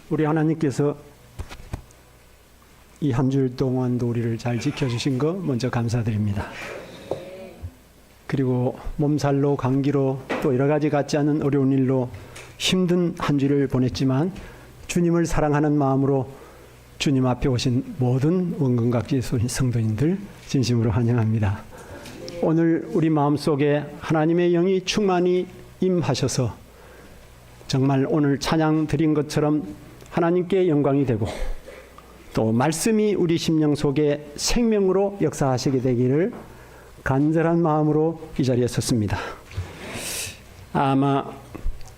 우리 하나님께서 이 한 주일 동안도 우리를 잘 지켜주신 거 먼저 감사드립니다. 그리고 몸살로 감기로 또 여러 가지 같지 않은 어려운 일로 힘든 한 주를 보냈지만 주님을 사랑하는 마음으로 주님 앞에 오신 모든 원근각지 성도님들 진심으로 환영합니다. 오늘 우리 마음속에 하나님의 영이 충만히 임하셔서 정말 오늘 찬양 드린 것처럼 하나님께 영광이 되고 또 말씀이 우리 심령 속에 생명으로 역사하시게 되기를 간절한 마음으로 이 자리에 섰습니다. 아마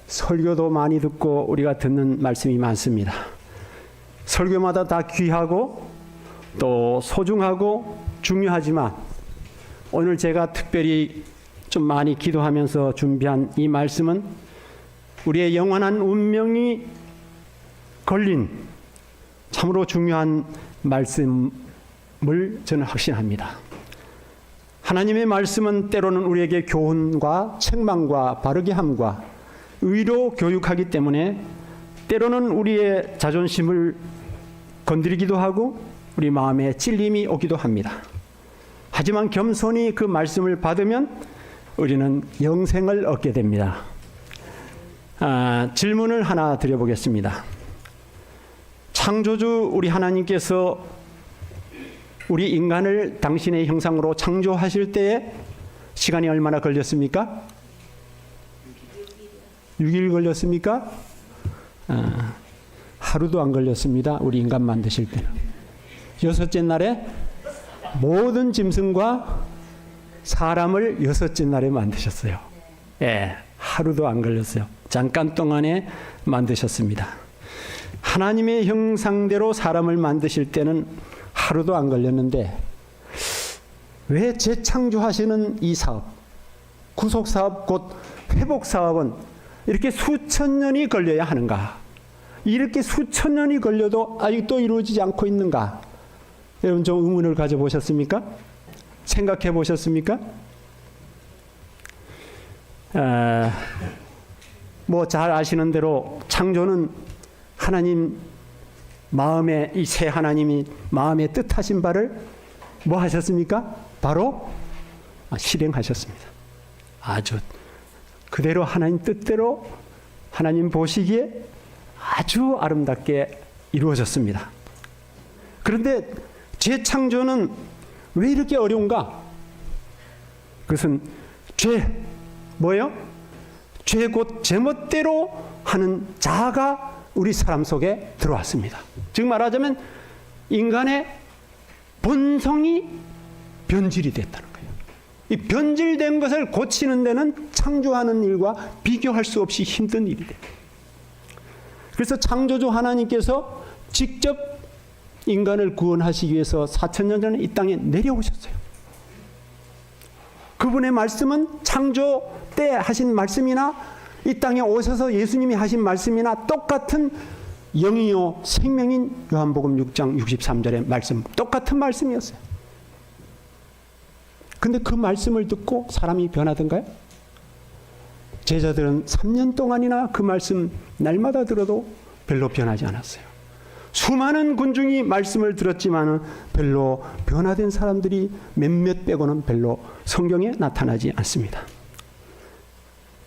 설교도 많이 듣고 우리가 듣는 말씀이 많습니다. 설교마다 다 귀하고 또 소중하고 중요하지만 오늘 제가 특별히 좀 많이 기도하면서 준비한 이 말씀은 우리의 영원한 운명이 걸린 참으로 중요한 말씀을 저는 확신합니다. 하나님의 말씀은 때로는 우리에게 교훈과 책망과 바르게 함과 의로 교육하기 때문에 때로는 우리의 자존심을 건드리기도 하고 우리 마음에 찔림이 오기도 합니다. 하지만 겸손히 그 말씀을 받으면 우리는 영생을 얻게 됩니다. 질문을 하나 드려보겠습니다. 창조주 우리 하나님께서 우리 인간을 당신의 형상으로 창조하실 때에 시간이 얼마나 걸렸습니까? 6일 걸렸습니까? 하루도 안 걸렸습니다. 우리 인간 만드실 때는. 6째 날에 모든 짐승과 사람을 6째 날에 만드셨어요. 예, 하루도 안 걸렸어요. 잠깐 동안에 만드셨습니다. 하나님의 형상대로 사람을 만드실 때는 하루도 안 걸렸는데 왜 재창조하시는 이 사업, 구속사업 곧 회복사업은 이렇게 수천 년이 걸려야 하는가? 이렇게 수천 년이 걸려도 아직도 이루어지지 않고 있는가? 여러분 좀 의문을 가져보셨습니까? 생각해 보셨습니까? 뭐 잘 아시는 대로 창조는 하나님 마음에 이 새 하나님이 마음에 뜻하신 바를 뭐 하셨습니까? 바로 실행하셨습니다. 아주 그대로 하나님 뜻대로 하나님 보시기에 아주 아름답게 이루어졌습니다. 그런데 재창조는 왜 이렇게 어려운가? 그것은 뭐예요? 죄 곧 제멋대로 하는 자아가 우리 사람 속에 들어왔습니다. 즉 말하자면 인간의 본성이 변질이 됐다는 거예요. 이 변질된 것을 고치는 데는 창조하는 일과 비교할 수 없이 힘든 일이 돼요. 그래서 창조주 하나님께서 직접 인간을 구원하시기 위해서 4,000년 전에 이 땅에 내려오셨어요. 그분의 말씀은 창조 때 하신 말씀이나 이 땅에 오셔서 예수님이 하신 말씀이나 똑같은 영이요 생명인 요한복음 6장 63절의 말씀, 똑같은 말씀이었어요. 근데 그 말씀을 듣고 사람이 변하던가요? 제자들은 3년 동안이나 그 말씀 날마다 들어도 별로 변하지 않았어요. 수많은 군중이 말씀을 들었지만 별로 변화된 사람들이 몇몇 빼고는 별로 성경에 나타나지 않습니다.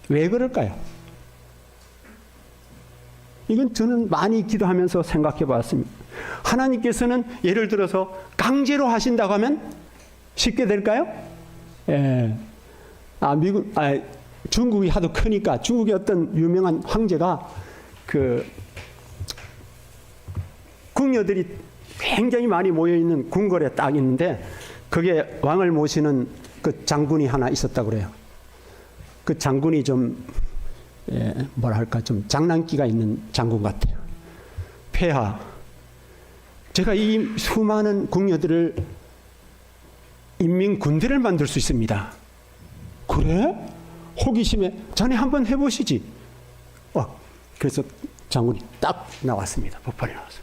왜 그럴까요? 이건 저는 많이 기도하면서 생각해 봤습니다. 하나님께서는 예를 들어서 강제로 하신다고 하면 쉽게 될까요? 예. 중국이 하도 크니까 중국의 어떤 유명한 황제가 그 궁녀들이 굉장히 많이 모여있는 궁궐에 딱 있는데 거기에 왕을 모시는 그 장군이 하나 있었다고 그래요. 그 장군이 좀 뭐랄까 좀 장난기가 있는 장군 같아요. 폐하. 제가 이 수많은 궁녀들을 인민군대를 만들 수 있습니다. 그래? 호기심에 자네 한번 해보시지. 그래서 장군이 딱 나왔습니다. 법판에 나와서.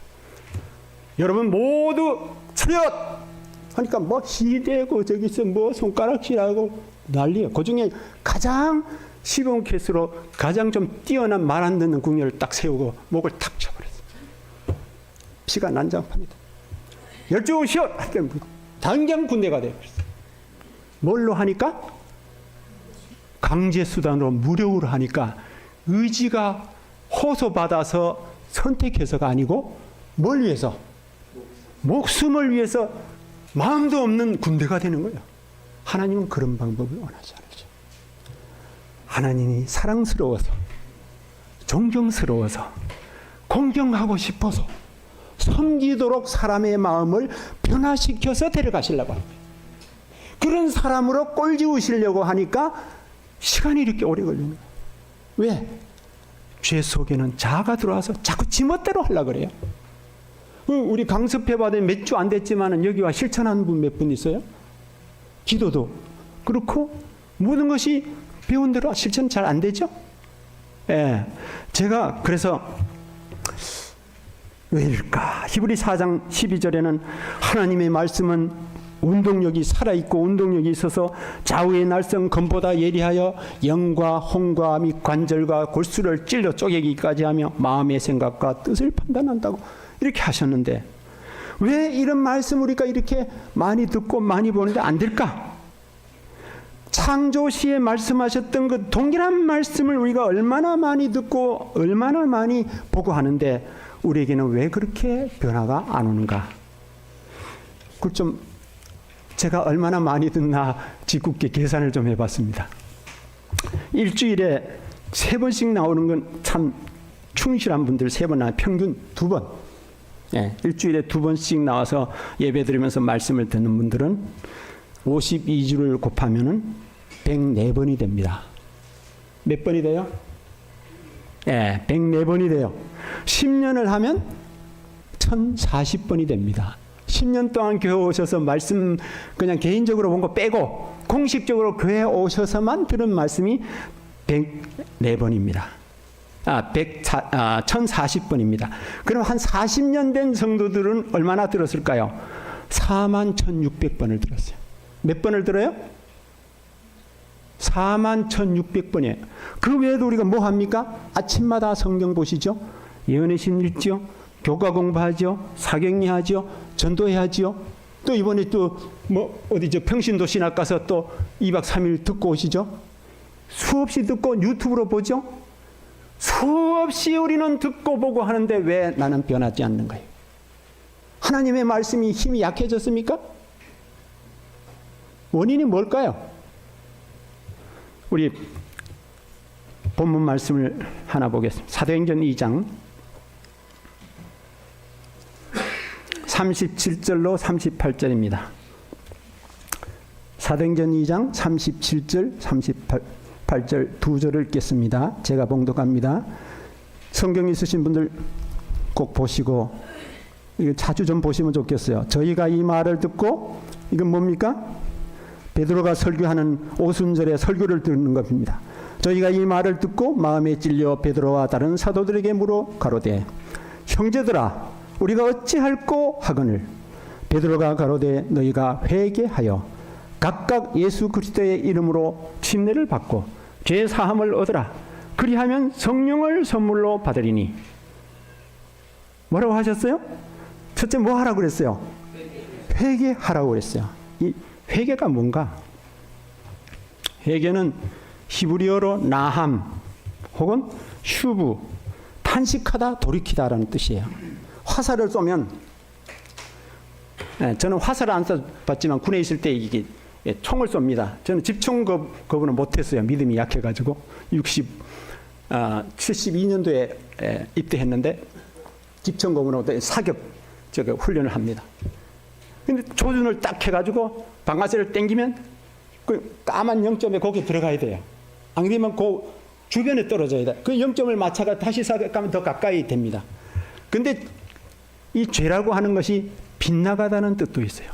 여러분 모두 차렷! 하니까 뭐 시대고 저기서 뭐 손가락질하고 난리예요. 그 중에 가장 시범 케이스로 가장 좀 뛰어난 말 안 듣는 궁녀를 딱 세우고 목을 탁 쳐버렸어요. 피가 난장판이다. 열중시오! 당장 군대가 되어버렸어요. 뭘로 하니까? 강제수단으로 무력으로 하니까 의지가 호소받아서 선택해서가 아니고 뭘 위해서? 목숨을 위해서 마음도 없는 군대가 되는 거예요. 하나님은 그런 방법을 원하지 않으죠. 하나님이 사랑스러워서, 존경스러워서, 공경하고 싶어서 섬기도록 사람의 마음을 변화시켜서 데려가시려고 합니다. 그런 사람으로 꼴지우시려고 하니까 시간이 이렇게 오래 걸리는 거예요. 왜? 죄 속에는 자아가 들어와서 자꾸 지멋대로 하려고 그래요. 우리 강습해 받은 몇 주 안 됐지만 여기 와 실천하는 분 몇 분 있어요? 기도도 그렇고 모든 것이 배운 대로 실천 잘 안 되죠? 예. 제가 그래서 왜일까? 히브리 4장 12절에는 하나님의 말씀은 운동력이 살아있고 운동력이 있어서 좌우의 날성 검보다 예리하여 영과 혼과 및 관절과 골수를 찔러 쪼개기까지 하며 마음의 생각과 뜻을 판단한다고 이렇게 하셨는데 왜 이런 말씀 우리가 이렇게 많이 듣고 많이 보는데 안 될까? 창조시에 말씀하셨던 그 동일한 말씀을 우리가 얼마나 많이 듣고 얼마나 많이 보고 하는데 우리에게는 왜 그렇게 변화가 안 오는가? 그걸 좀 제가 얼마나 많이 듣나 짓궂게 계산을 좀 해봤습니다. 일주일에 3번씩 나오는 건 참 충실한 분들 3번 나와 평균 2번. 예, 일주일에 2번씩 나와서 예배 드리면서 말씀을 듣는 분들은 52주를 곱하면은 104번이 됩니다. 몇 번이 돼요? 예, 104번이 돼요. 10년을 하면 1040번이 됩니다. 10년 동안 교회 오셔서 말씀 그냥 개인적으로 본 거 빼고 공식적으로 교회 오셔서만 들은 말씀이 104번입니다. 1040번입니다. 그럼 한 40년 된 성도들은 얼마나 들었을까요? 41,600번을 들었어요. 몇 번을 들어요? 41,600번이에요. 그 외에도 우리가 뭐 합니까? 아침마다 성경 보시죠. 예언의 신 읽죠. 교과 공부하죠. 사경리 하죠. 전도해야지요. 또 이번에 또 뭐 어디죠? 평신도 신학 가서 또 2박 3일 듣고 오시죠. 수없이 듣고 유튜브로 보죠. 수없이 우리는 듣고 보고 하는데 왜 나는 변하지 않는 거예요? 하나님의 말씀이 힘이 약해졌습니까? 원인이 뭘까요? 우리 본문 말씀을 하나 보겠습니다. 사도행전 2장 37절로 38절입니다. 사도행전 2장 37절, 38절 두 절을 읽겠습니다. 제가 봉독합니다. 성경 있으신 분들 꼭 보시고 이거 자주 좀 보시면 좋겠어요. 저희가 이 말을 듣고 이건 뭡니까? 베드로가 설교하는 오순절에 설교를 듣는 겁니다. 저희가 이 말을 듣고 마음에 찔려 베드로와 다른 사도들에게 물어 가로되 형제들아 우리가 어찌할꼬 하거늘 베드로가 가로되 너희가 회개하여 각각 예수 그리스도의 이름으로 침례를 받고 죄 사함을 얻으라. 그리하면 성령을 선물로 받으리니. 뭐라고 하셨어요? 첫째 뭐 하라고 그랬어요? 회개하라고 그랬어요. 이 회개가 뭔가? 회개는 히브리어로 나함 혹은 슈브 탄식하다 돌이키다라는 뜻이에요. 화살을 쏘면 저는 화살을 안 쏴봤지만 군에 있을 때 이게 총을 쏩니다. 저는 집총 거부는 못했어요. 믿음이 약해가지고 72년도에 입대했는데 집총 거부는 사격 훈련을 합니다. 근데 조준을 딱 해가지고 방아쇠를 당기면 그 까만 0점에 거기 들어가야 돼요. 안 그러면 그 주변에 떨어져야 돼. 그 0점을 맞춰가 다시 사격하면 더 가까이 됩니다. 근데 이 죄라고 하는 것이 빗나가다는 뜻도 있어요.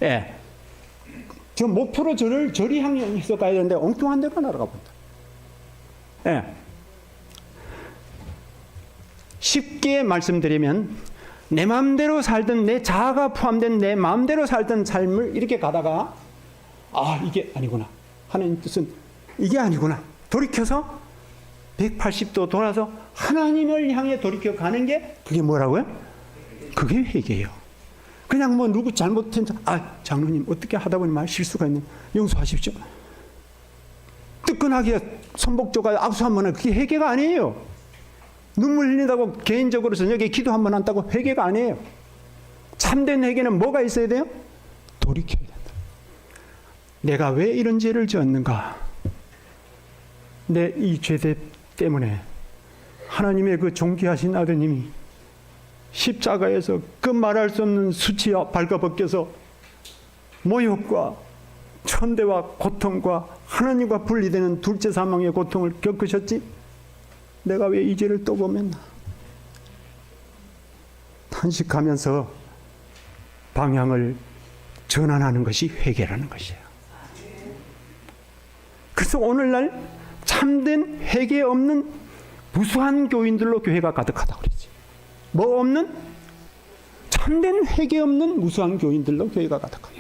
예. 저 목표로 저리 향해서 가야 되는데 엉뚱한 데로 날아가 본다. 예. 쉽게 말씀드리면 내 마음대로 살던 내 자아가 포함된 내 마음대로 살던 삶을 이렇게 가다가 이게 아니구나 하는 뜻은 이게 아니구나 돌이켜서 180도 돌아서 하나님을 향해 돌이켜 가는 게 그게 뭐라고요? 그게 회개예요. 그냥 뭐 누구 잘못한 장로님 어떻게 하다 보니 말 실수가 있네, 용서하십시오. 뜨끈하게 손복조가 악수 한 번 하면 그게 회개가 아니에요. 눈물 흘린다고 개인적으로 저녁에 기도 한 번 한다고 회개가 아니에요. 참된 회개는 뭐가 있어야 돼요? 돌이켜야 된다. 내가 왜 이런 죄를 지었는가? 내 이 죄 때문에 하나님의 그 존귀하신 아드님이 십자가에서 그 말할 수 없는 수치와 발가벗겨서 모욕과 천대와 고통과 하나님과 분리되는 둘째 사망의 고통을 겪으셨지? 내가 왜 이 죄를 또 범했나? 탄식하면서 방향을 전환하는 것이 회개라는 것이에요. 그래서 오늘날 참된 회개 없는 무수한 교인들로 교회가 가득하다고 그러지. 뭐 없는? 참된 회개 없는 무수한 교인들로 교회가 가득하다.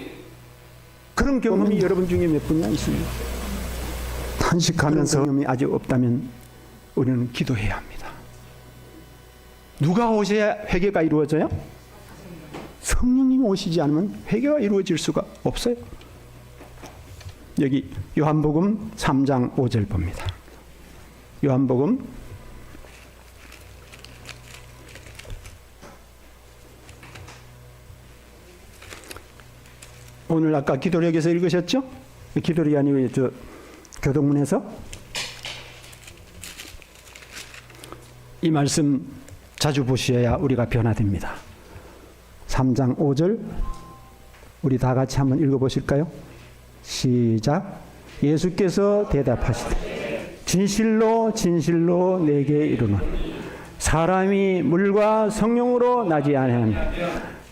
그런 경험이 여러분 중에 몇 분이나 있습니까? 탄식하면서 경험이 아직 없다면 우리는 기도해야 합니다. 누가 오셔야 회개가 이루어져요? 성령님이 오시지 않으면 회개가 이루어질 수가 없어요. 여기 요한복음 3장 5절 봅니다. 요한복음 5절. 오늘 아까 기도력에서 읽으셨죠? 기도력이 아니고 저 교동문에서 이 말씀 자주 보셔야 우리가 변화됩니다. 3장 5절 우리 다 같이 한번 읽어보실까요? 시작. 예수께서 대답하시되 진실로 진실로 내게 이르노니 사람이 물과 성령으로 나지 아니하면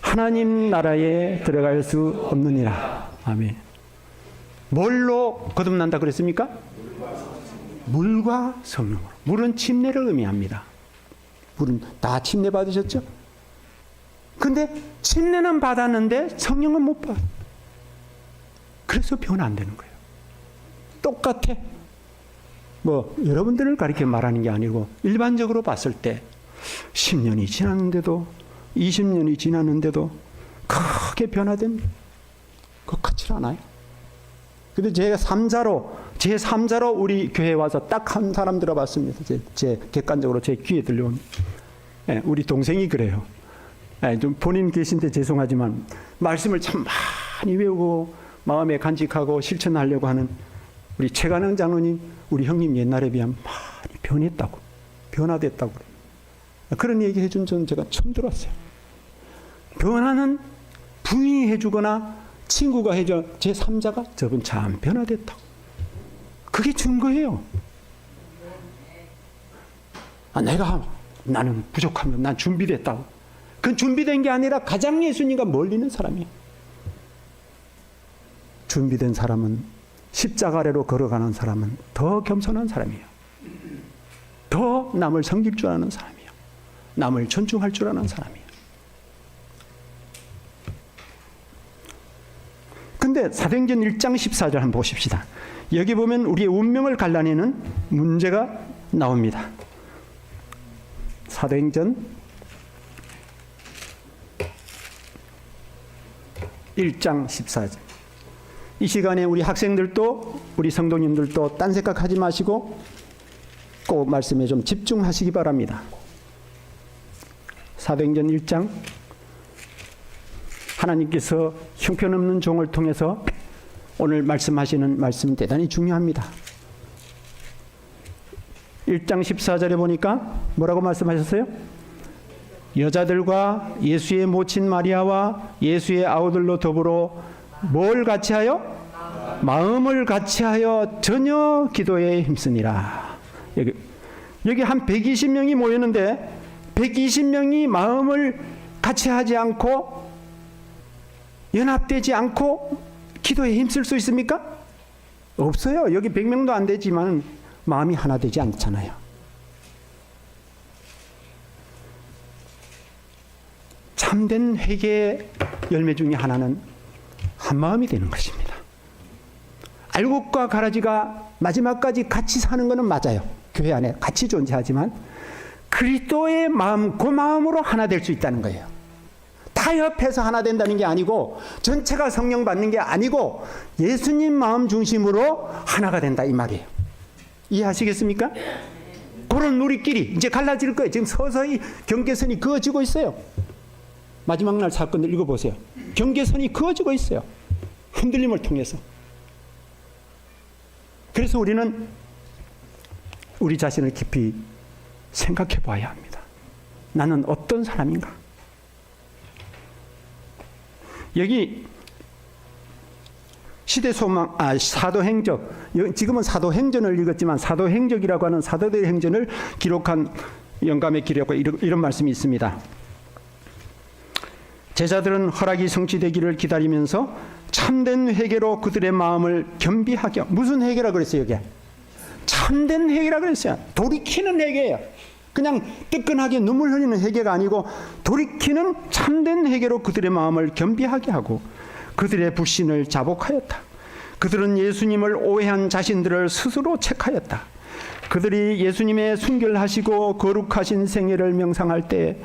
하나님 나라에 들어갈 수 없느니라. 아멘. 뭘로 거듭난다 그랬습니까? 물과 성령으로. 물은 침례를 의미합니다. 물은 다 침례 받으셨죠? 근데 침례는 받았는데 성령은 못 받아. 그래서 변화 안 되는 거예요. 똑같아. 뭐 여러분들을 가리켜 말하는 게 아니고 일반적으로 봤을 때 10년이 지났는데도 20년이 지났는데도 크게 변화된 것 같지 않아요? 근데 제가 제 3자로 우리 교회에 와서 딱 한 사람 들어봤습니다. 제 객관적으로 제 귀에 들려온 우리 동생이 그래요. 좀 본인 계신데 죄송하지만 말씀을 참 많이 외우고 마음에 간직하고 실천하려고 하는 우리 최관영 장로님, 우리 형님 옛날에 비하면 많이 변했다고, 변화됐다고 그래요. 그런 얘기 해준 저는 제가 처음 들었어요. 변화는 부인이 해주거나 친구가 해줘. 제 3자가 저분 참 변화됐다고. 그게 증거예요. 나는 부족하면 난 준비됐다고. 그건 준비된 게 아니라 가장 예수님과 멀리 있는 사람이에요. 준비된 사람은 십자가 아래로 걸어가는 사람은 더 겸손한 사람이에요. 더 남을 섬길 줄 아는 사람이에요. 남을 존중할 줄 아는 사람이에요. 근데 사도행전 1장 14절 한번 보십시다. 여기 보면 우리의 운명을 갈라내는 문제가 나옵니다. 사도행전 1장 14절. 이 시간에 우리 학생들도 우리 성도님들도 딴 생각하지 마시고 꼭 말씀에 좀 집중하시기 바랍니다. 사도행전 1장 하나님께서 형편없는 종을 통해서 오늘 말씀하시는 말씀이 대단히 중요합니다. 1장 14절에 보니까 뭐라고 말씀하셨어요? 여자들과 예수의 모친 마리아와 예수의 아우들로 더불어 뭘 같이 하여? 마음을 같이 하여 전혀 기도에 힘쓰니라. 여기 한 120명이 모였는데 120명이 마음을 같이 하지 않고 연합되지 않고 기도에 힘쓸 수 있습니까? 없어요. 여기 100명도 안 되지만 마음이 하나 되지 않잖아요. 참된 회개의 열매 중에 하나는 한마음이 되는 것입니다. 알곡과 가라지가 마지막까지 같이 사는 것은 맞아요. 교회 안에 같이 존재하지만 그리스도의 마음, 그 마음으로 하나 될 수 있다는 거예요. 다 협해서 하나 된다는 게 아니고 전체가 성령 받는 게 아니고 예수님 마음 중심으로 하나가 된다 이 말이에요. 이해하시겠습니까? 그런 우리끼리 이제 갈라질 거예요. 지금 서서히 경계선이 그어지고 있어요. 마지막 날 사건을 읽어보세요. 경계선이 그어지고 있어요. 흔들림을 통해서. 그래서 우리는 우리 자신을 깊이 생각해 봐야 합니다. 나는 어떤 사람인가? 여기 시대소망, 사도행적, 지금은 사도행전을 읽었지만 사도행적이라고 하는 사도들의 행전을 기록한 영감의 기록과 이런 말씀이 있습니다. 제자들은 허락이 성취되기를 기다리면서 참된 회개로 그들의 마음을 겸비하게. 무슨 회개라 그랬어요 이게? 참된 회개라 그랬어요. 돌이키는 회개예요. 그냥 뜨끈하게 눈물 흘리는 회개가 아니고 돌이키는 참된 회개로 그들의 마음을 겸비하게 하고 그들의 불신을 자복하였다. 그들은 예수님을 오해한 자신들을 스스로 책하였다. 그들이 예수님의 순결하시고 거룩하신 생애를 명상할 때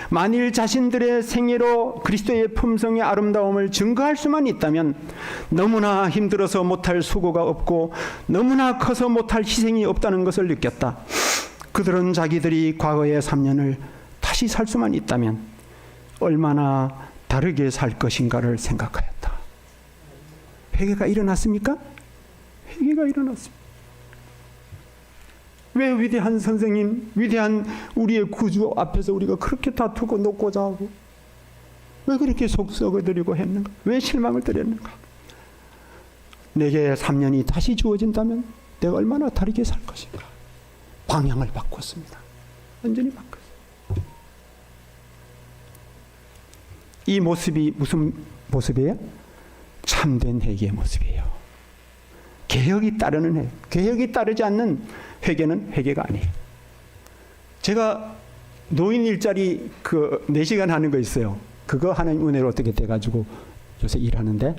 만일 자신들의 생애로 그리스도의 품성의 아름다움을 증거할 수만 있다면 너무나 힘들어서 못할 수고가 없고 너무나 커서 못할 희생이 없다는 것을 느꼈다. 그들은 자기들이 과거의 3년을 다시 살 수만 있다면 얼마나 다르게 살 것인가를 생각하였다. 회개가 일어났습니까? 회개가 일어났습니다. 왜 위대한 선생님, 위대한 우리의 구주 앞에서 우리가 그렇게 다투고 놓고자 하고 왜 그렇게 속 썩어드리고 했는가? 왜 실망을 드렸는가? 내게 3년이 다시 주어진다면 내가 얼마나 다르게 살 것인가? 방향을 바꿨습니다. 완전히 바꿨어요. 이 모습이 무슨 모습이에요? 참된 회개의 모습이에요. 개혁이 따르는 회개. 개혁이 따르지 않는 회개는 회개가 아니에요. 제가 노인 일자리 4시간 하는 거 있어요. 그거 하나님 은혜로 어떻게 돼가지고 요새 일하는데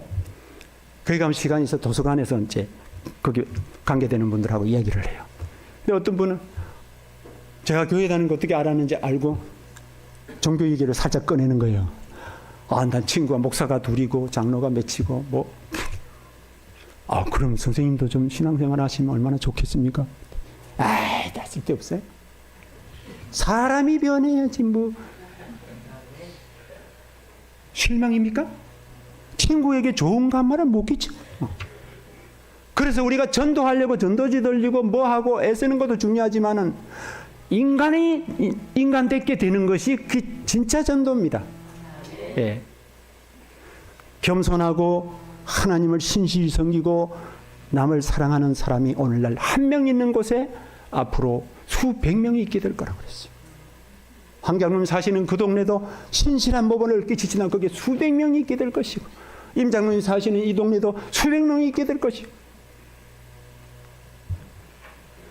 거기 가면 시간이 있어 도서관에서 이제 거기 관계되는 분들하고 이야기를 해요. 근데 어떤 분은 제가 교회 다니는 거 어떻게 알았는지 알고 종교 얘기를 살짝 꺼내는 거예요. 난 친구가 목사가 둘이고 장로가 몇이고 뭐. 그럼 선생님도 좀 신앙생활 하시면 얼마나 좋겠습니까? 다 쓸데없어요. 사람이 변해야지 뭐. 실망입니까? 친구에게 좋은가 말은 못 끼쳐. 그래서 우리가 전도하려고 전도지 돌리고 뭐하고 애쓰는 것도 중요하지만은 인간이 인간답게 되는 것이 그 진짜 전도입니다. 예. 겸손하고 하나님을 신실히 섬기고 남을 사랑하는 사람이 오늘날 한 명 있는 곳에 앞으로 수백 명이 있게 될 거라고 그랬어요. 황장로님 사시는 그 동네도 신실한 법원을 끼치지만 거기에 수백 명이 있게 될 것이고 임장로님 사시는 이 동네도 수백 명이 있게 될 것이고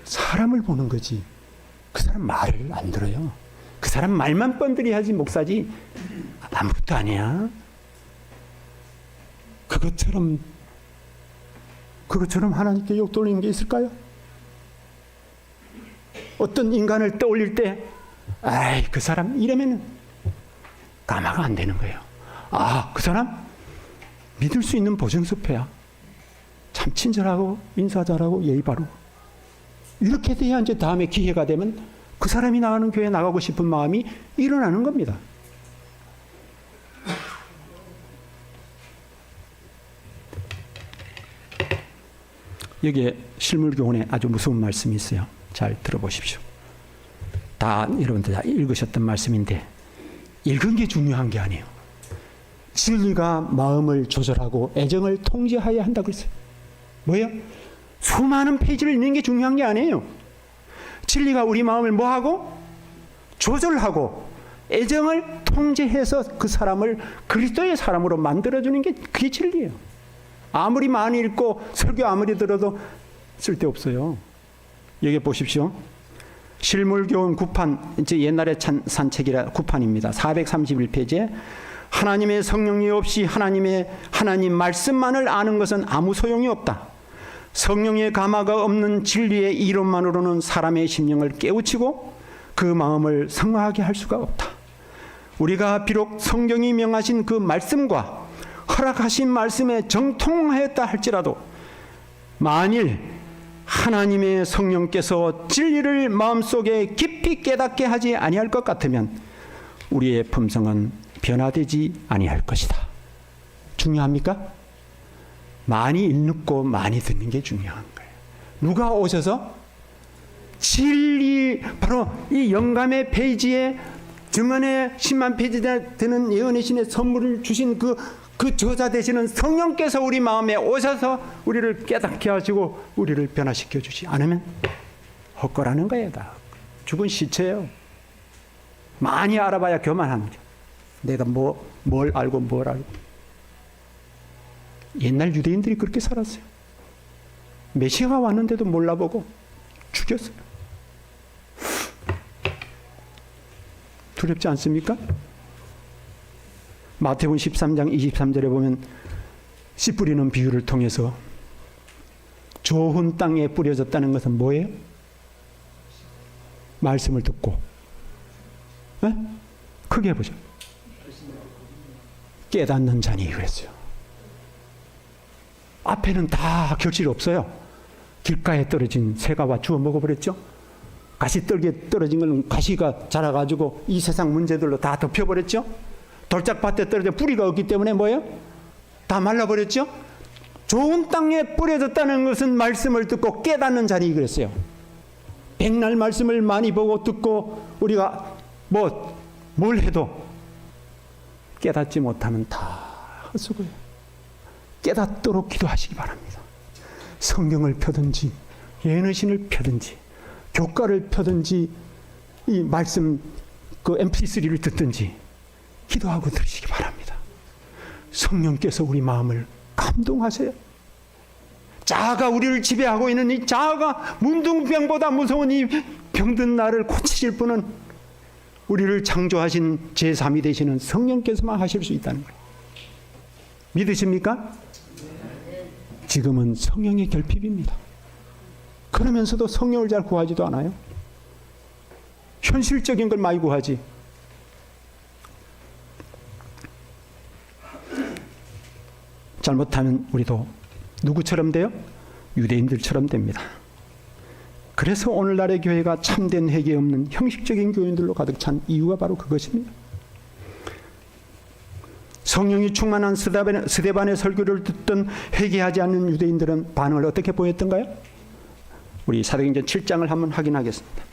사람을 보는 거지 그 사람 말을 안 들어요. 그 사람 말만 뻔들이 하지 목사지 아무것도 아니야. 그것처럼 하나님께 욕 돌리는 게 있을까요? 어떤 인간을 떠올릴 때 그 사람 이러면 까마가 안 되는 거예요. 그 사람 믿을 수 있는 보증수표야. 참 친절하고 인사 잘하고 예의 바르고 이렇게 돼야 이제 다음에 기회가 되면 그 사람이 나가는 교회에 나가고 싶은 마음이 일어나는 겁니다. 여기에 실물교훈에 아주 무서운 말씀이 있어요. 잘 들어보십시오. 다 여러분들 다 읽으셨던 말씀인데 읽은 게 중요한 게 아니에요. 진리가 마음을 조절하고 애정을 통제해야 한다고 했어요. 뭐예요? 수많은 페이지를 읽는 게 중요한 게 아니에요. 진리가 우리 마음을 뭐하고? 조절하고 애정을 통제해서 그 사람을 그리스도의 사람으로 만들어주는 게 그게 진리예요. 아무리 많이 읽고 설교 아무리 들어도 쓸데없어요. 여기 보십시오. 실물교훈 9판, 이제 옛날에 산 책이라 9판입니다. 431페이지에 하나님의 성령이 없이 하나님 말씀만을 아는 것은 아무 소용이 없다. 성령의 감화가 없는 진리의 이론만으로는 사람의 심령을 깨우치고 그 마음을 성화하게 할 수가 없다. 우리가 비록 성경이 명하신 그 말씀과 허락하신 말씀에 정통하였다 할지라도 만일 하나님의 성령께서 진리를 마음속에 깊이 깨닫게 하지 아니할 것 같으면 우리의 품성은 변화되지 아니할 것이다. 중요합니까? 많이 읽고 많이 듣는 게 중요한 거예요. 누가 오셔서 진리, 바로 이 영감의 페이지에 증언의 10만 페이지 되는 예언의 신의 선물을 주신 그 저자 되시는 성령께서 우리 마음에 오셔서 우리를 깨닫게 하시고 우리를 변화시켜 주지 않으면 헛거라는 거예요. 다 죽은 시체예요. 많이 알아봐야 교만합니다. 내가 뭘 알고 뭘 알고. 옛날 유대인들이 그렇게 살았어요. 메시아가 왔는데도 몰라보고 죽였어요. 두렵지 않습니까? 마태복음 13장 23절에 보면 씨 뿌리는 비유를 통해서 좋은 땅에 뿌려졌다는 것은 뭐예요? 말씀을 듣고, 네? 크게 해보죠. 깨닫는 자니 그랬어요. 앞에는 다 결실이 없어요. 길가에 떨어진 새가 주워 먹어버렸죠. 가시떨기에 떨어진 건 가시가 자라가지고 이 세상 문제들로 다 덮여버렸죠. 돌짝밭에 떨어져 뿌리가 없기 때문에 뭐예요? 다 말라버렸죠. 좋은 땅에 뿌려졌다는 것은 말씀을 듣고 깨닫는 자니 그랬어요. 백날 말씀을 많이 보고 듣고 우리가 뭘 해도 깨닫지 못하면 다 헛수고예요. 깨닫도록 기도하시기 바랍니다. 성경을 펴든지 예언의 신을 펴든지 교과를 펴든지 이 말씀 그 mp3를 듣든지 기도하고 들으시기 바랍니다. 성령께서 우리 마음을 감동하세요. 자아가 우리를 지배하고 있는 이 자아가 문둥병보다 무서운 이 병든 나를 고치실 분은 우리를 창조하신 제3이 되시는 성령께서만 하실 수 있다는 거예요. 믿으십니까? 지금은 성령의 결핍입니다. 그러면서도 성령을 잘 구하지도 않아요. 현실적인 걸 많이 구하지. 잘못하면 우리도 누구처럼 돼요? 유대인들처럼 됩니다. 그래서 오늘날의 교회가 참된 회개 없는 형식적인 교인들로 가득 찬 이유가 바로 그것입니다. 성령이 충만한 스데반의 설교를 듣던 회개하지 않는 유대인들은 반응을 어떻게 보였던가요? 우리 사도행전 7장을 한번 확인하겠습니다.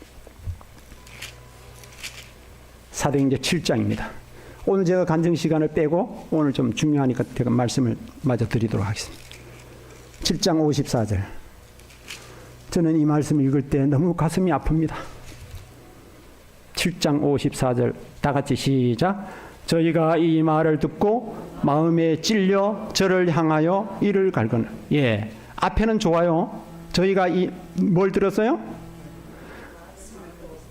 사도행전 7장입니다. 오늘 제가 간증 시간을 빼고 오늘 좀 중요하니까 제가 말씀을 마저 드리도록 하겠습니다. 7장 54절. 저는 이 말씀을 읽을 때 너무 가슴이 아픕니다. 7장 54절 다 같이 시작. 저희가 이 말을 듣고 마음에 찔려 저를 향하여 이를 갈거나. 예, 앞에는 좋아요. 저희가 뭘 들었어요?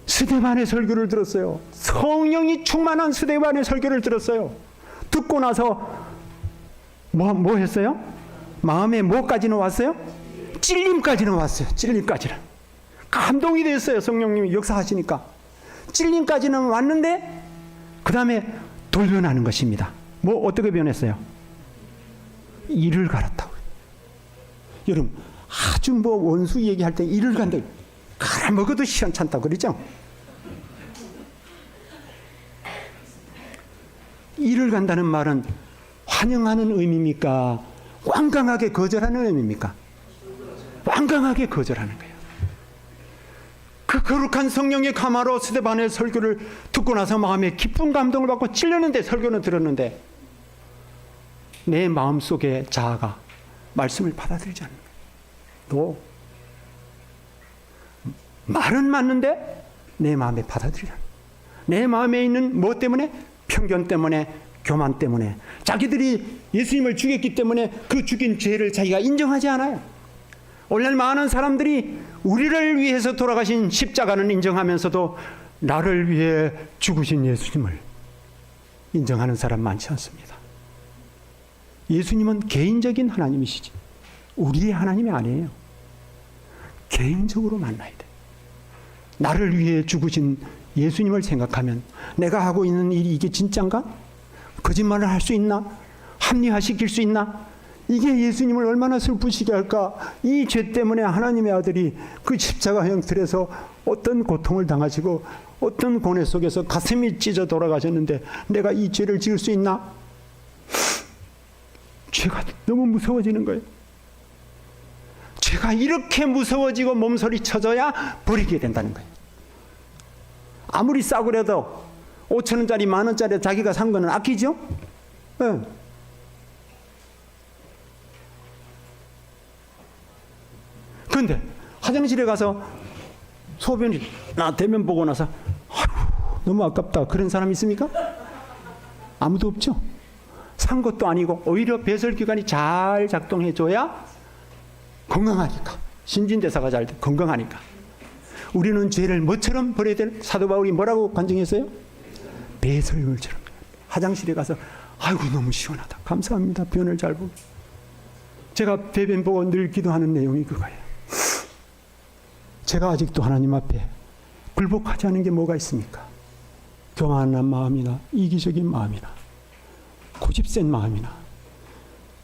스데반의 설교를 들었어요. 성령이 충만한 스데반의 설교를 들었어요. 듣고 나서 뭐 했어요? 마음에 뭐까지는 왔어요? 찔림까지는 왔어요. 찔림까지는. 감동이 됐어요. 성령님이 역사하시니까. 찔림까지는 왔는데 그 다음에 돌변하는 것입니다. 어떻게 변했어요? 이를 갈았다고요. 여러분 아주 원수 얘기할 때 이를 간다. 갈아먹어도 시원찮다고 그러죠? 이를 간다는 말은 환영하는 의미입니까? 완강하게 거절하는 의미입니까? 완강하게 거절하는 거예요. 그 거룩한 성령의 가마로 스데반의 설교를 듣고 나서 마음에 기쁜 감동을 받고 찔렸는데 설교는 들었는데 내 마음속의 자아가 말씀을 받아들이지 않는 거예요. 말은 맞는데 내 마음에 받아들이지 않는 거예요. 내 마음에 있는 뭐 때문에? 편견 때문에, 교만 때문에, 자기들이 예수님을 죽였기 때문에 그 죽인 죄를 자기가 인정하지 않아요. 오늘날 많은 사람들이 우리를 위해서 돌아가신 십자가는 인정하면서도 나를 위해 죽으신 예수님을 인정하는 사람 많지 않습니다. 예수님은 개인적인 하나님이시지 우리의 하나님이 아니에요. 개인적으로 만나야 돼. 나를 위해 죽으신 예수님을 생각하면 내가 하고 있는 일이 이게 진짠가? 거짓말을 할 수 있나? 합리화시킬 수 있나? 이게 예수님을 얼마나 슬프시게 할까? 이 죄 때문에 하나님의 아들이 그 십자가 형틀에서 어떤 고통을 당하시고 어떤 고뇌 속에서 가슴이 찢어 돌아가셨는데 내가 이 죄를 지을 수 있나? 죄가 너무 무서워지는 거예요. 죄가 이렇게 무서워지고 몸서리 쳐져야 버리게 된다는 거예요. 아무리 싸구려도 5,000원짜리 10,000원짜리 자기가 산 거는 아끼죠? 네. 그런데 화장실에 가서 소변이나 대면 보고 나서 아이고, 너무 아깝다 그런 사람 있습니까? 아무도 없죠. 산 것도 아니고 오히려 배설기관이 잘 작동해줘야 건강하니까. 신진대사가 잘 돼, 건강하니까. 우리는 죄를 뭐처럼 버려야 되나? 사도 바울이 뭐라고 간증했어요? 배설물처럼. 화장실에 가서 아이고 너무 시원하다. 감사합니다. 변을 잘 보고. 제가 대변 보고 늘 기도하는 내용이 그거예요. 제가 아직도 하나님 앞에 굴복하지 않은 게 뭐가 있습니까? 교만한 마음이나 이기적인 마음이나 고집센 마음이나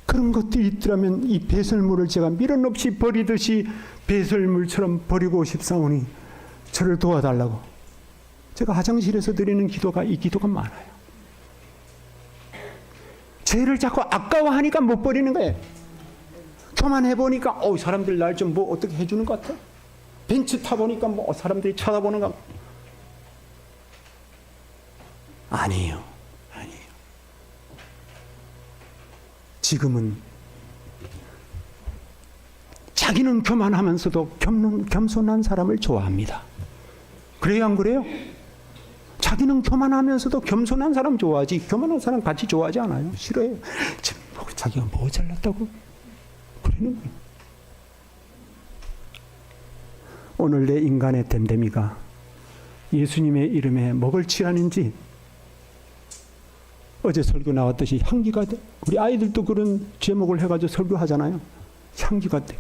그런 것들이 있더라면 이 배설물을 제가 밀어넣지 버리듯이 배설물처럼 버리고 싶사오니 저를 도와달라고. 제가 화장실에서 드리는 기도가 이 기도가 많아요. 죄를 자꾸 아까워하니까 못 버리는 거예요. 교만해보니까 사람들 날 좀 뭐 어떻게 해주는 것 같아? 벤츠 타보니까 뭐 사람들이 쳐다보는 것 같아. 아니에요. 지금은 자기는 교만하면서도 겸손한 사람을 좋아합니다. 그래요, 안 그래요? 자기는 교만하면서도 겸손한 사람 좋아하지 교만한 사람 같이 좋아하지 않아요. 싫어해요. 자기가 뭐 잘났다고 그러는 거예요. 오늘 내 인간의 됨됨이가 예수님의 이름에 뭐를 칠하는지 어제 설교 나왔듯이 향기가 돼. 우리 아이들도 그런 제목을 해가지고 설교하잖아요. 향기가 돼.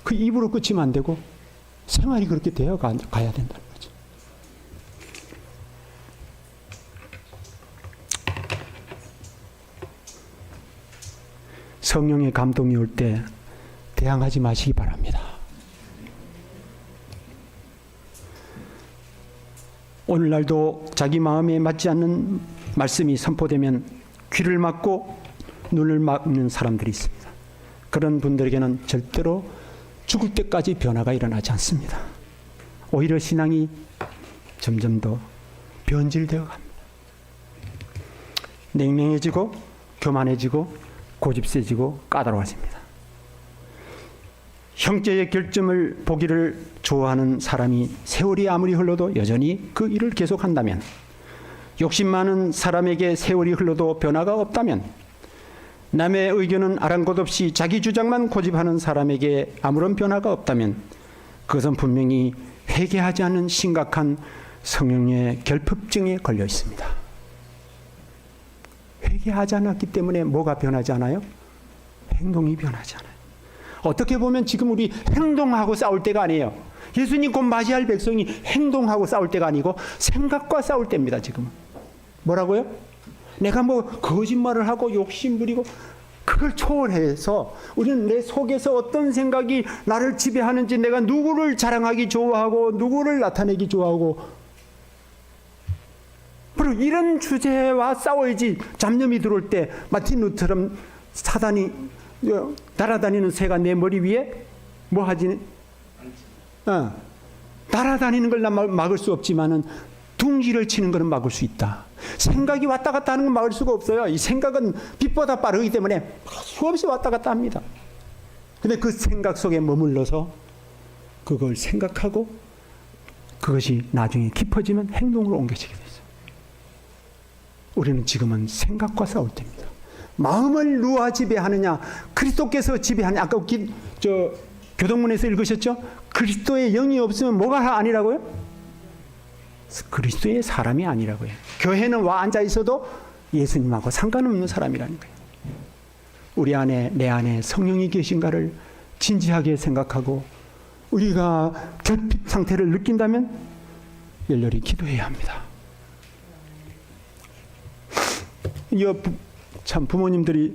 그 입으로 끝이면 안 되고 생활이 그렇게 되어 가야 된다는 거죠. 성령의 감동이 올 때 대항하지 마시기 바랍니다. 오늘날도 자기 마음에 맞지 않는 말씀이 선포되면 귀를 막고 눈을 막는 사람들이 있습니다. 그런 분들에게는 절대로 죽을 때까지 변화가 일어나지 않습니다. 오히려 신앙이 점점 더 변질되어 갑니다. 냉랭해지고 교만해지고 고집세지고 까다로워집니다. 형제의 결점을 보기를 좋아하는 사람이 세월이 아무리 흘러도 여전히 그 일을 계속한다면, 욕심 많은 사람에게 세월이 흘러도 변화가 없다면, 남의 의견은 아랑곳 없이 자기 주장만 고집하는 사람에게 아무런 변화가 없다면 그것은 분명히 회개하지 않는 심각한 성령의 결핍증에 걸려 있습니다. 회개하지 않았기 때문에 뭐가 변하지 않아요? 행동이 변하지 않아요. 어떻게 보면 지금 우리 행동하고 싸울 때가 아니에요. 예수님 곧 맞이할 백성이 행동하고 싸울 때가 아니고 생각과 싸울 때입니다. 지금은. 뭐라고요? 내가 뭐 거짓말을 하고 욕심 부리고 그걸 초월해서 우리는 내 속에서 어떤 생각이 나를 지배하는지, 내가 누구를 자랑하기 좋아하고 누구를 나타내기 좋아하고, 바로 이런 주제와 싸워야지. 잡념이 들어올 때 마틴 루터처럼 사단이 날아다니는 새가 내 머리 위에 뭐 하지? 날아다니는 걸 막을 수 없지만은 둥지를 치는 것은 막을 수 있다. 생각이 왔다 갔다 하는 건 막을 수가 없어요. 이 생각은 빛보다 빠르기 때문에 수없이 왔다 갔다 합니다. 근데 그 생각 속에 머물러서 그걸 생각하고 그것이 나중에 깊어지면 행동으로 옮겨지게 되죠. 우리는 지금은 생각과 싸울 때입니다. 마음을 누가 지배하느냐? 그리스도께서 지배하느냐? 아까 교동문에서 읽으셨죠? 그리스도의 영이 없으면 뭐가 아니라고요? 그리스도의 사람이 아니라고요. 교회는 와 앉아 있어도 예수님하고 상관없는 사람이라는 거예요. 우리 안에, 내 안에 성령이 계신가를 진지하게 생각하고 우리가 결핍 상태를 느낀다면 열렬히 기도해야 합니다. 참 부모님들이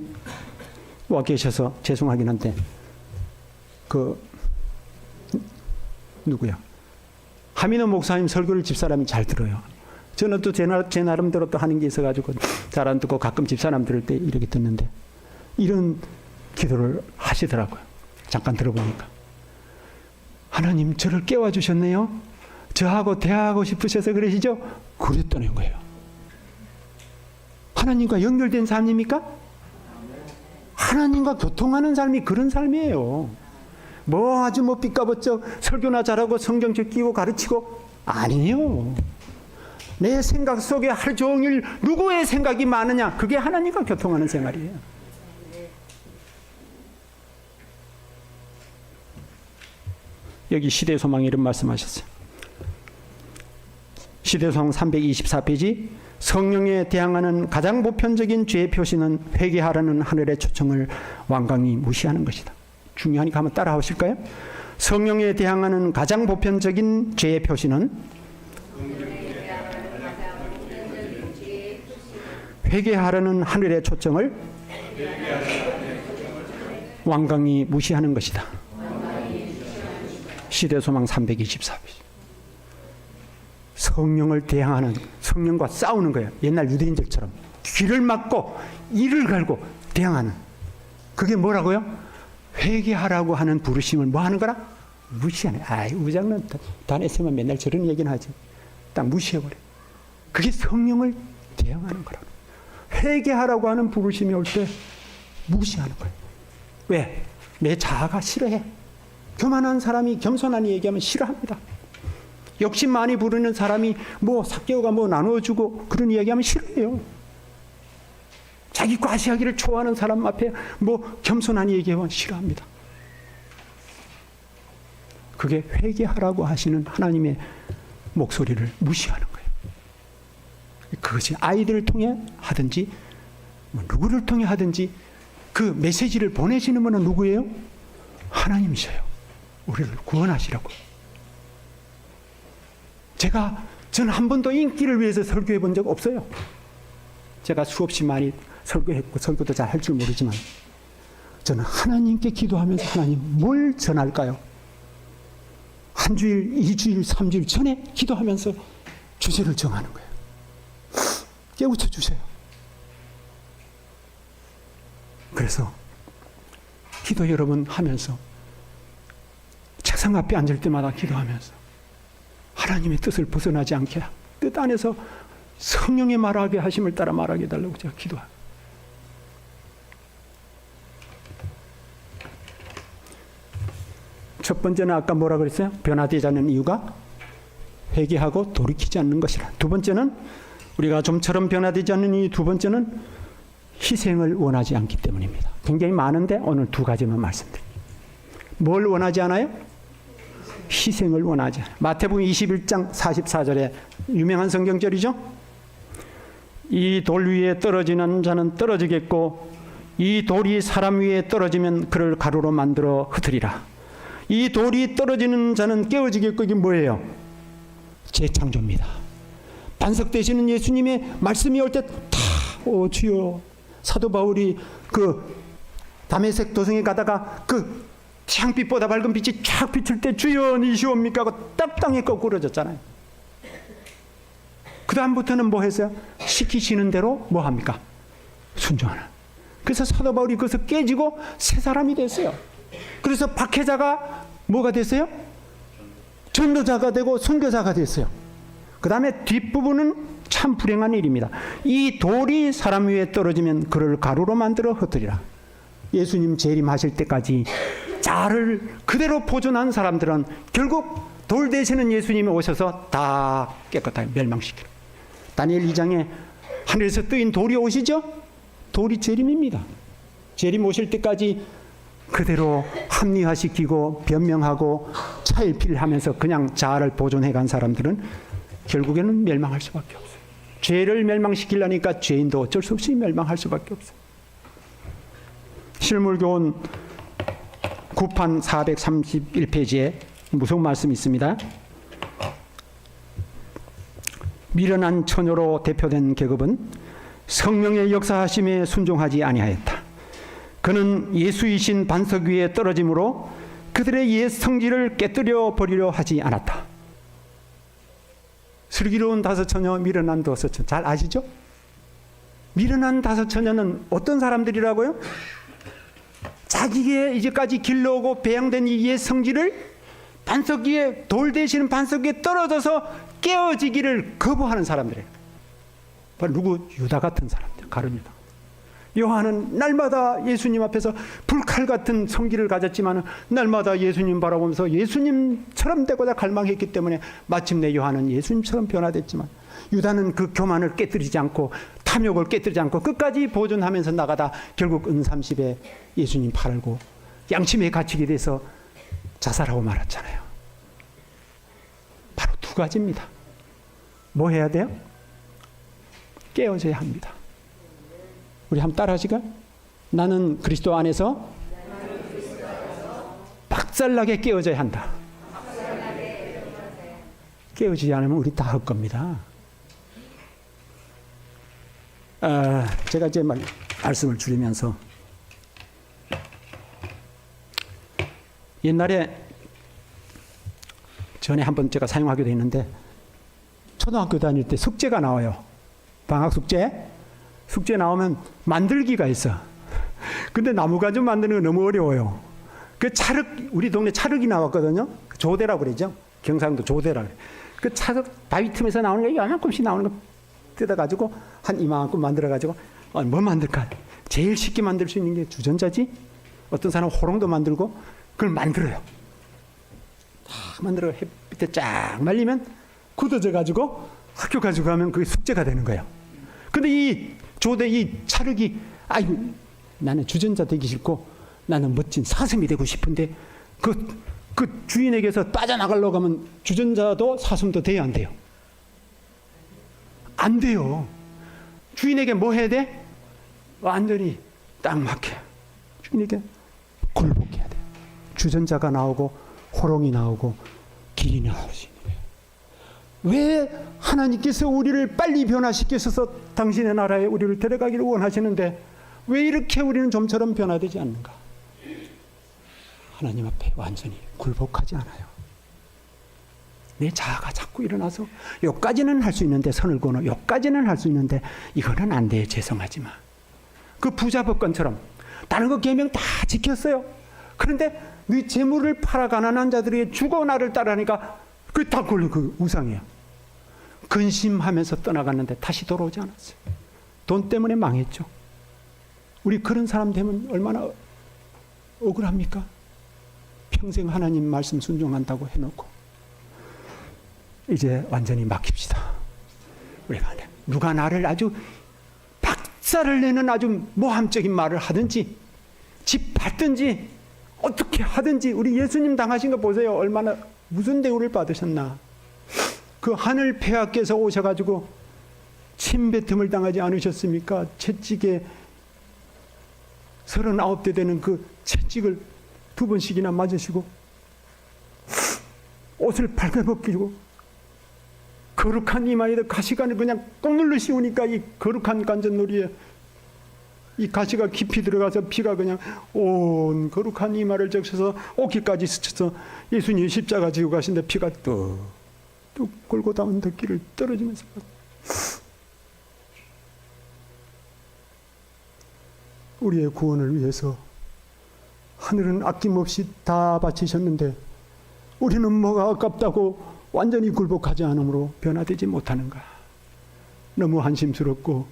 와 계셔서 죄송하긴 한데 누구야? 하민호 목사님 설교를 집사람이 잘 들어요. 저는 또 제 나름대로 또 하는 게 있어가지고 잘 안 듣고 가끔 집사람 들을 때 이렇게 듣는데 이런 기도를 하시더라고요. 잠깐 들어보니까. 하나님 저를 깨워주셨네요. 저하고 대화하고 싶으셔서 그러시죠? 그랬다는 거예요. 하나님과 연결된 삶입니까? 하나님과 교통하는 삶이 그런 삶이에요. 뭐 아주 뭐 삐까번쩍 설교나 잘하고 성경책 끼고 가르치고 아니에요. 내 생각 속에 하루 종일 누구의 생각이 많으냐, 그게 하나님과 교통하는 생활이에요. 여기 시대소망이 이런 말씀하셨어요. 시대소망 324페이지. 성령에 대항하는 가장 보편적인 죄의 표시는 회개하라는 하늘의 초청을 완강히 무시하는 것이다. 중요하니까 한번 따라 하실까요? 성령에 대항하는 가장 보편적인 죄의 표시는 회개하라는 하늘의 초청을 완강히 무시하는 것이다. 시대소망 324페이지. 성령을 대항하는, 성령과 싸우는 거예요. 옛날 유대인들처럼 귀를 막고 이를 갈고 대항하는. 그게 뭐라고요? 회개하라고 하는 부르심을 뭐 하는 거라? 무시하는. 우장난 단에서만 맨날 저런 얘기는 하지. 딱 무시해버려. 그게 성령을 대항하는 거라고. 회개하라고 하는 부르심이 올 때 무시하는 거예요. 왜? 내 자아가 싫어해. 교만한 사람이 겸손하니 얘기하면 싫어합니다. 욕심 많이 부르는 사람이 뭐 삭개오가 뭐 나누어주고 그런 이야기하면 싫어해요. 자기 과시하기를 좋아하는 사람 앞에 뭐 겸손한 얘기하면 싫어합니다. 그게 회개하라고 하시는 하나님의 목소리를 무시하는 거예요. 그것이 아이들을 통해 하든지 뭐 누구를 통해 하든지 그 메시지를 보내시는 분은 누구예요? 하나님이셔요. 우리를 구원하시라고. 저는 한 번도 인기를 위해서 설교해 본 적 없어요. 제가 수없이 많이 설교했고 설교도 잘 할 줄 모르지만 저는 하나님께 기도하면서 하나님 뭘 전할까요? 한 주일, 2주일, 3주일 전에 기도하면서 주제를 정하는 거예요. 깨우쳐 주세요. 그래서 기도 여러 번 하면서 책상 앞에 앉을 때마다 기도하면서 하나님의 뜻을 벗어나지 않게 뜻 안에서 성령의 말하게 하심을 따라 말하게 해달라고 제가 기도해요. 첫 번째는 아까 뭐라 그랬어요? 변화되지 않는 이유가 회개하고 돌이키지 않는 것이라. 두 번째는 우리가 좀처럼 변화되지 않는 이유 두 번째는 희생을 원하지 않기 때문입니다. 굉장히 많은데 오늘 두 가지만 말씀드립니다. 뭘 원하지 않아요? 희생을 원하지 않아요. 마태복음 21장 44절에 유명한 성경절이죠. 이 돌 위에 떨어지는 자는 떨어지겠고 이 돌이 사람 위에 떨어지면 그를 가루로 만들어 흩으리라. 이 돌이 떨어지는 자는 깨어지겠고 이게 뭐예요? 재창조입니다. 반석되시는 예수님의 말씀이 올 때 다 주여. 사도 바울이 그 다메섹 도성에 가다가 그 태양빛보다 밝은 빛이 쫙 비칠 때 주여 니시옵니까 하고 딱 땅에 거꾸러졌잖아요. 그 다음부터는 뭐 했어요? 시키시는 대로 뭐 합니까? 순종하는. 그래서 사도 바울이 거기서 깨지고 새 사람이 됐어요. 그래서 박해자가 뭐가 됐어요? 전도자가 되고 선교사가 됐어요. 그 다음에 뒷부분은 참 불행한 일입니다. 이 돌이 사람 위에 떨어지면 그를 가루로 만들어 흩으리라. 예수님 재림하실 때까지 자아를 그대로 보존한 사람들은 결국 돌 되시는 예수님이 오셔서 다 깨끗하게 멸망시키는. 다니엘 2장에 하늘에서 뜨인 돌이 오시죠? 돌이 재림입니다. 재림 오실 때까지 그대로 합리화시키고 변명하고 차일피일하면서 그냥 자아를 보존해 간 사람들은 결국에는 멸망할 수밖에 없어요. 죄를 멸망시키려니까 죄인도 어쩔 수 없이 멸망할 수밖에 없어요. 실물교훈 9판 431페이지에 무서운 말씀이 있습니다. 미련한 처녀로 대표된 계급은 성령의 역사하심에 순종하지 아니하였다. 그는 예수이신 반석 위에 떨어짐으로 그들의 옛 성질을 깨뜨려 버리려 하지 않았다. 슬기로운 다섯 처녀, 미련한 다섯 처녀 잘 아시죠? 미련한 다섯 처녀는 어떤 사람들이라고요? 자기의 이제까지 길러오고 배양된 이 옛 성질을 반석 위에, 돌 대신 반석 위에 떨어져서 깨어지기를 거부하는 사람들이에요. 바로 누구? 유다 같은 사람들, 가룟 유다. 요한은 날마다 예수님 앞에서 불칼 같은 성질을 가졌지만 날마다 예수님 바라보면서 예수님처럼 되고자 갈망했기 때문에 마침내 요한은 예수님처럼 변화됐지만, 유다는 그 교만을 깨뜨리지 않고 탐욕을 깨뜨리지 않고 끝까지 보존하면서 나가다 결국 은30에 예수님 팔고 양심에 갇히게 돼서 자살하고 말았잖아요. 바로 두 가지입니다. 뭐 해야 돼요? 깨어져야 합니다. 우리 한번 따라 하시까? 나는 그리스도 안에서 박살나게 깨어져야 한다. 깨어지지 않으면 우리 다 할 겁니다. 제가 이제 말씀을 줄이면서 옛날에 전에 한번 제가 사용하기도 했는데, 초등학교 다닐 때 숙제가 나와요. 방학 숙제 나오면 만들기가 있어. 근데 나무가죽 만드는 거 너무 어려워요. 그 찰흙, 우리 동네 찰흙이 나왔거든요. 조대라고 그러죠. 경상도 조대라 그래. 그 찰흙 바위 틈에서 나오는 거 이만큼씩 나오는 거 뜯어가지고 한 이만큼 만들어가지고 뭐 만들까? 제일 쉽게 만들 수 있는 게 주전자지. 어떤 사람은 호롱도 만들고 그걸 만들어요. 다 만들어 햇빛에 쫙 말리면 굳어져가지고 학교 가지고 가면 그게 숙제가 되는 거예요. 근데 이 조대 이 찰흙이, 아이고 나는 주전자 되기 싫고 나는 멋진 사슴이 되고 싶은데 그 주인에게서 빠져나가려고 하면 주전자도 사슴도 돼야 안 돼요? 안 돼요. 주인에게 뭐 해야 돼? 완전히 딱 맞게 주인에게 굴복해야 돼. 주전자가 나오고 호롱이 나오고 길이 나올 수 있는 거예요. 왜 하나님께서 우리를 빨리 변화시키셔서 당신의 나라에 우리를 데려가기를 원하시는데 왜 이렇게 우리는 좀처럼 변화되지 않는가? 하나님 앞에 완전히 굴복하지 않아요. 내 자아가 자꾸 일어나서 여기까지는 할 수 있는데, 선을 그어 여기까지는 할 수 있는데 이거는 안 돼, 죄송하지만. 그 부자 법관처럼 다른 거 계명 다 지켰어요. 그런데 네 재물을 팔아 가난한 자들이 죽어 나를 따라하니까 그게 다 걸려. 그 우상이에요. 근심하면서 떠나갔는데 다시 돌아오지 않았어요. 돈 때문에 망했죠. 우리 그런 사람 되면 얼마나 억울합니까? 평생 하나님 말씀 순종한다고 해놓고 이제 완전히 맡깁시다. 우리가 누가 나를 아주 박살을 내는 아주 모함적인 말을 하든지 집 받든지 어떻게 하든지, 우리 예수님 당하신 거 보세요. 얼마나 무슨 대우를 받으셨나. 그 하늘 폐하께서 오셔가지고 침뱉음을 당하지 않으셨습니까? 채찍에 39대 되는 그 채찍을 2번씩이나 맞으시고 옷을 발라벗기고 거룩한 이마에다 가시관을 그냥 꼭 눌러 씌우니까 이 거룩한 관전놀이에 이 가시가 깊이 들어가서 피가 그냥 온 거룩한 이마를 적셔서 옷깃까지 스쳐서 예수님이 십자가 지고 가신데 피가 뚝 골고다 언덕길을 떨어지면서 우리의 구원을 위해서 하늘은 아낌없이 다 바치셨는데 우리는 뭐가 아깝다고 완전히 굴복하지 않으므로 변화되지 못하는가. 너무 한심스럽고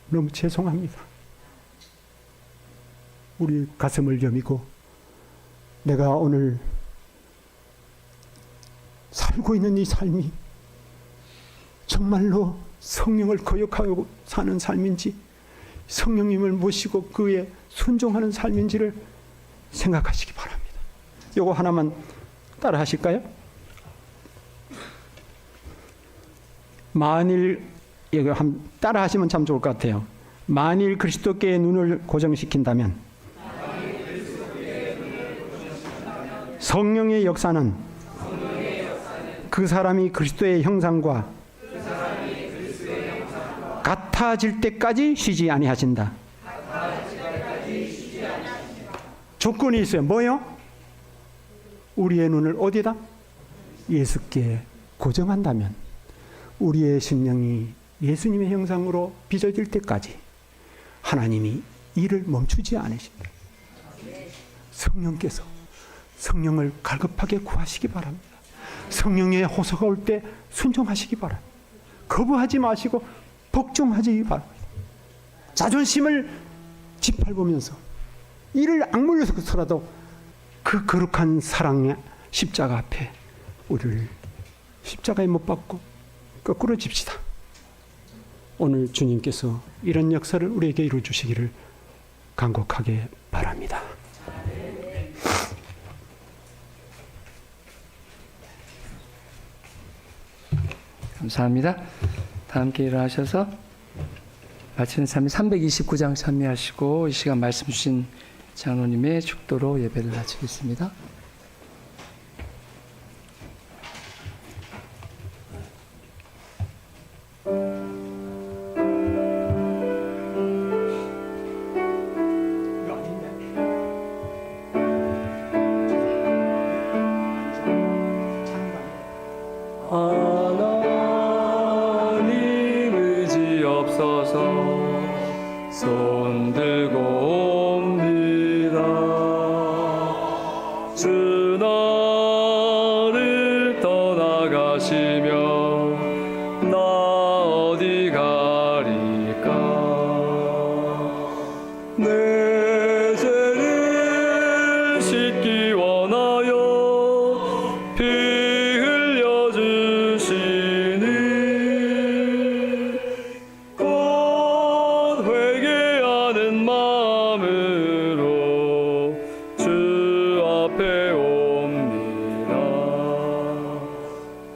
너무 죄송합니다. 우리 가슴을 여미고 내가 오늘 살고 있는 이 삶이 정말로 성령을 거역하고 사는 삶인지, 성령님을 모시고 그에 순종하는 삶인지를 생각하시기 바랍니다. 요거 하나만 따라 하실까요? 만일, 이거 따라 하시면 참 좋을 것 같아요. 만일 그리스도께 눈을 고정시킨다면 성령의 역사는 그 사람이 그리스도의 형상과 같아질 때까지 쉬지 아니하신다. 조건이 있어요. 뭐요? 우리의 눈을 어디다? 예수께 고정한다면, 우리의 심령이 예수님의 형상으로 빚어질 때까지 하나님이 일을 멈추지 않으신다. 성령께서 성령을 갈급하게 구하시기 바랍니다. 성령의 호소가 올 때 순종하시기 바랍니다. 거부하지 마시고 복종하지 바랍니다. 자존심을 짓밟으면서 이를 악물려서라도 그 거룩한 사랑의 십자가 앞에 우리를 십자가에 못 박고 거꾸로 집시다. 오늘 주님께서 이런 역사를 우리에게 이루어 주시기를 간곡하게 바랍니다. 감사합니다. 다 함께 일어나셔서 마치는 삶 329장 참여하시고 이 시간 말씀 주신 장로님의 축도로 예배를 마치겠습니다. 하나님 의지 없어서 손 들고 옵니다. 주 나를 떠나가시면 나 어디 가리까. 내 죄를 씻기 원하여 피 흘려주시니 곧 회개하는 마음으로 주 앞에 옵니다.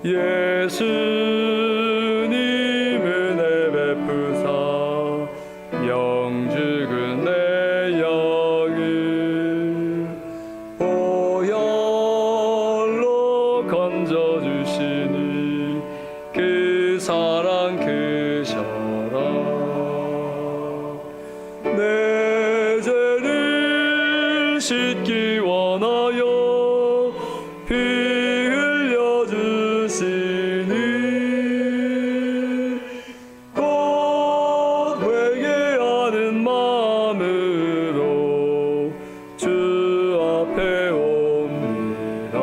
예수님 은혜 베푸사 영죽은 내 영을 보혈로 건져주시니 그 사랑 크셔라. 내 죄를 씻기 원하여 피 흘려주시니 곧 회개하는 마음으로 주 앞에 옵니다.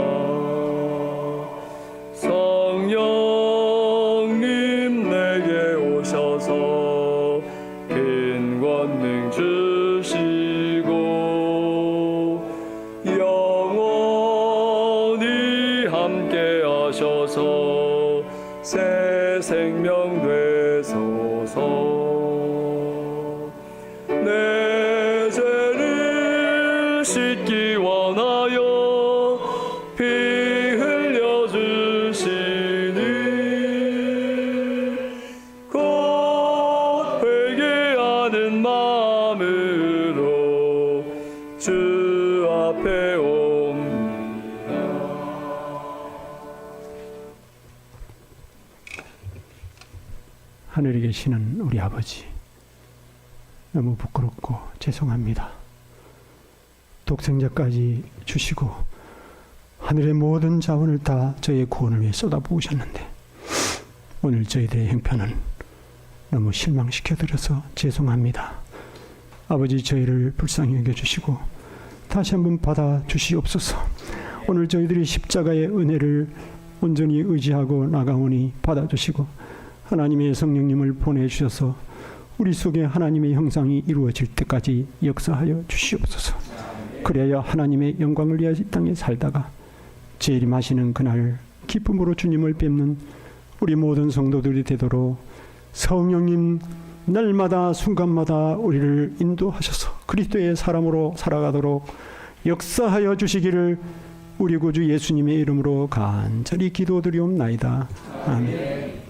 성령님 내게 오셔서 큰 권능 주시고 영원히 함께 하셔서 새 생명 되소서. 내 죄를 씻기 원하여 피 흘려주시니 곧 회개하는 마음으로 주 앞에 옵니다. 하늘에 계시는 우리 아버지, 너무 부끄럽고 죄송합니다. 독생자까지 주시고 하늘의 모든 자원을 다 저의 구원을 위해 쏟아부으셨는데 오늘 저희들의 형편은 너무 실망시켜드려서 죄송합니다. 아버지, 저희를 불쌍히 여겨주시고 다시 한번 받아주시옵소서. 오늘 저희들이 십자가의 은혜를 온전히 의지하고 나가오니 받아주시고 하나님의 성령님을 보내주셔서 우리 속에 하나님의 형상이 이루어질 때까지 역사하여 주시옵소서. 그래야 하나님의 영광을 위하여 이 땅에 살다가 재림하시는 그날 기쁨으로 주님을 뵙는 우리 모든 성도들이 되도록 성령님 날마다 순간마다 우리를 인도하셔서 그리스도의 사람으로 살아가도록 역사하여 주시기를 우리 구주 예수님의 이름으로 간절히 기도드리옵나이다. 아멘.